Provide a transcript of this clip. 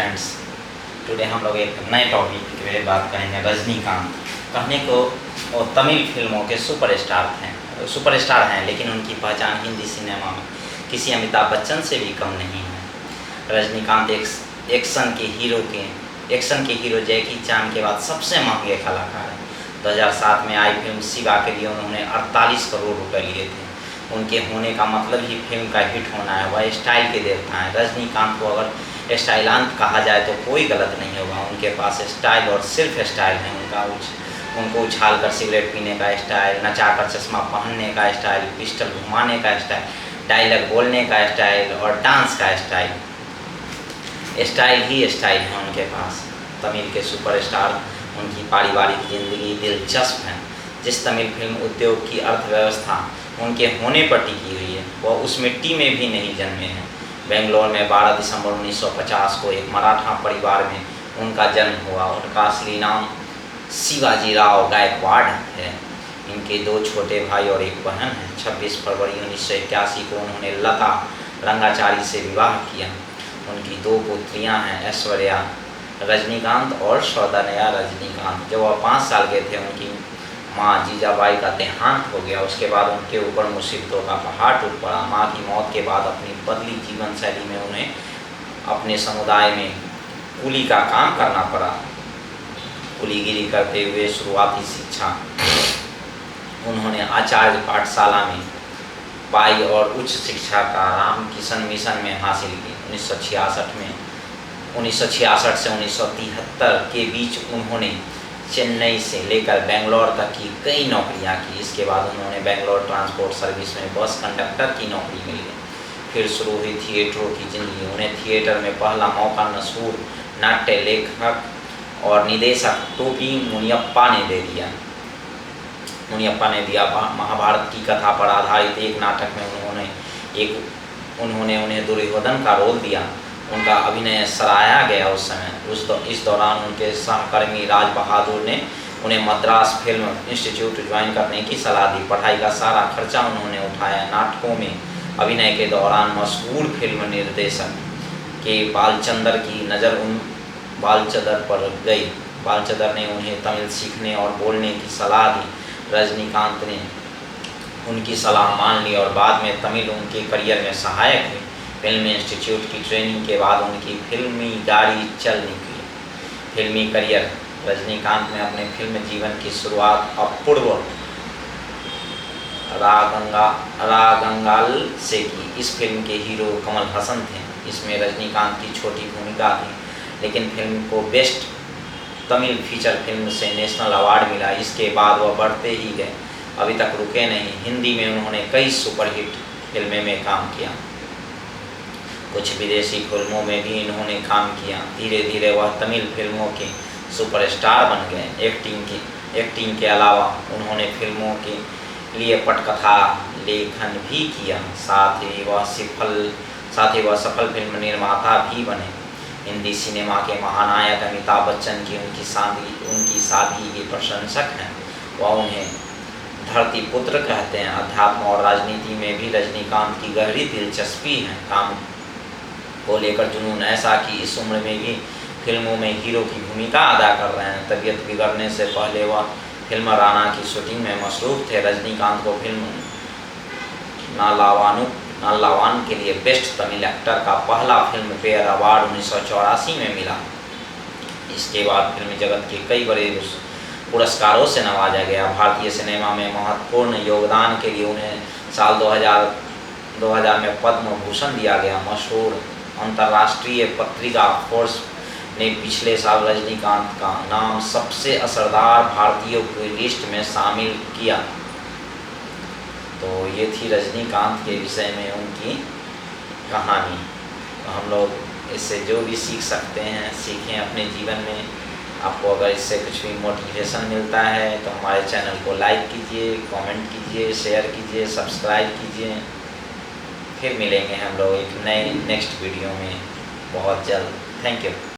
Friends, today हम लोग एक नए टॉपिक पे बात करेंगे। रजनीकांत कहने को वो तमिल फिल्मों के सुपरस्टार हैं, लेकिन उनकी पहचान हिंदी सिनेमा में किसी अमिताभ बच्चन से भी कम नहीं है। रजनीकांत एक्शन के हीरो जैकी चान के बाद सबसे महंगे कलाकार हैं। 2007 में आई फिल्म शिवा के लिए उन्होंने 48 करोड़ रुपए लिए थे। उनके होने का मतलब ही फिल्म का हिट होना है। वह स्टाइल के देवता हैं। रजनीकांत को अगर स्टाइलांत कहा जाए तो कोई गलत नहीं होगा। उनके पास स्टाइल और सिर्फ स्टाइल है। उनको उछाल कर सिगरेट पीने का स्टाइल, नचाकर चश्मा पहनने का स्टाइल, पिस्टल घुमाने का स्टाइल, डायलॉग बोलने का स्टाइल और डांस का स्टाइल। स्टाइल ही स्टाइल है उनके पास। तमिल के सुपरस्टार, उनकी पारिवारिक जिंदगी दिलचस्प है। जिस तमिल फिल्म उद्योग की अर्थव्यवस्था उनके होने पर टिकी हुई है, वह उस मिट्टी में भी नहीं जन्मे हैं। बेंगलोर में 12 दिसंबर 1950 को एक मराठा परिवार में उनका जन्म हुआ। उनका असली नाम शिवाजीराव गायकवाड़ है। इनके 2 छोटे भाई और एक बहन है। 26 फरवरी 1981 को उन्होंने लता रंगाचारी से विवाह किया। उनकी 2 पुत्रियां हैं, ऐश्वर्या रजनीकांत और सौंदर्या रजनीकांत। जब वह 5 साल के थे, उनकी माँ जीजाबाई का देहांत हो गया। उसके बाद उनके ऊपर मुसीबतों का पहाड़ टूट पड़ा। माँ की मौत के बाद अपनी बदली जीवन शैली में उन्हें अपने समुदाय में कुली का काम करना पड़ा। कुलीगिरी करते हुए शुरुआती शिक्षा उन्होंने आचार्य पाठशाला में पाई और उच्च शिक्षा का रामकिशन मिशन में हासिल की। 1966 से 1973 के बीच उन्होंने चेन्नई से लेकर बेंगलोर तक की कई नौकरियां की। इसके बाद उन्होंने बेंगलोर ट्रांसपोर्ट सर्विस में बस कंडक्टर की नौकरी मिल गई। फिर शुरू हुई थिएटरों की जिंदगी। उन्हें थिएटर में पहला मौका मशहूर नाट्य लेखक और निदेशक टोपी मुनियप्पा ने दिया। महाभारत की कथा पर आधारित एक नाटक में उन्होंने उन्हें दुर्योधन का रोल दिया। उनका अभिनय सराहा गया उस समय। इस दौरान उनके सहकर्मी राज बहादुर ने उन्हें मद्रास फिल्म इंस्टीट्यूट ज्वाइन करने की सलाह दी। पढ़ाई का सारा खर्चा उन्होंने उठाया। नाटकों में अभिनय के दौरान मशहूर फिल्म निर्देशक के बालचंदर की नज़र बालचंदर पर गई। बालचंदर ने उन्हें तमिल सीखने और बोलने की सलाह दी। रजनीकांत ने उनकी सलाह मान ली और बाद में तमिल उनके करियर में सहायक हुई। फिल्म इंस्टीट्यूट की ट्रेनिंग के बाद उनकी फिल्मी गाड़ी चल निकली। फिल्मी करियर रजनीकांत ने अपने फिल्म जीवन की शुरुआत अपूर्व रागंगाल से की। इस फिल्म के हीरो कमल हसन थे। इसमें रजनीकांत की छोटी भूमिका थी, लेकिन फिल्म को बेस्ट तमिल फीचर फिल्म से नेशनल अवार्ड मिला। इसके बाद वह बढ़ते ही गए, अभी तक रुके नहीं। हिंदी में उन्होंने कई सुपरहिट फिल्में में काम किया। कुछ विदेशी फिल्मों में भी इन्होंने काम किया। धीरे धीरे वह तमिल फिल्मों के सुपरस्टार बन गए। एक्टिंग के अलावा उन्होंने फिल्मों के लिए पटकथा लेखन भी किया। साथ ही वह सफल फिल्म निर्माता भी बने। हिंदी सिनेमा के महानायक अमिताभ बच्चन की उनकी सादगी के प्रशंसक हैं। वह उन्हें धरती पुत्र कहते हैं। अध्यात्म और राजनीति में भी रजनीकांत की गहरी दिलचस्पी है। काम को लेकर जुनून ऐसा कि इस उम्र में भी फिल्मों में हीरो की भूमिका अदा कर रहे हैं। तबीयत बिगड़ने से पहले वह फिल्म राणा की शूटिंग में मसरूफ थे। रजनीकांत को फिल्म नालावान के लिए बेस्ट तमिल एक्टर का पहला फिल्म फेयर अवार्ड 1984 में मिला। इसके बाद फिल्म जगत के कई बड़े पुरस्कारों से नवाजा गया। भारतीय सिनेमा में महत्वपूर्ण योगदान के लिए उन्हें साल 2000 में पद्म भूषण दिया गया। मशहूर अंतर्राष्ट्रीय पत्रिका फोर्ब्स ने पिछले साल रजनीकांत का नाम सबसे असरदार भारतीयों की लिस्ट में शामिल किया। तो ये थी रजनीकांत के विषय में उनकी कहानी। तो हम लोग इससे जो भी सीख सकते हैं सीखें अपने जीवन में। आपको अगर इससे कुछ भी मोटिवेशन मिलता है तो हमारे चैनल को लाइक कीजिए, कमेंट कीजिए, शेयर कीजिए, सब्सक्राइब कीजिए। फिर मिलेंगे हम लोग एक नेक्स्ट वीडियो में बहुत जल्द। Thank you.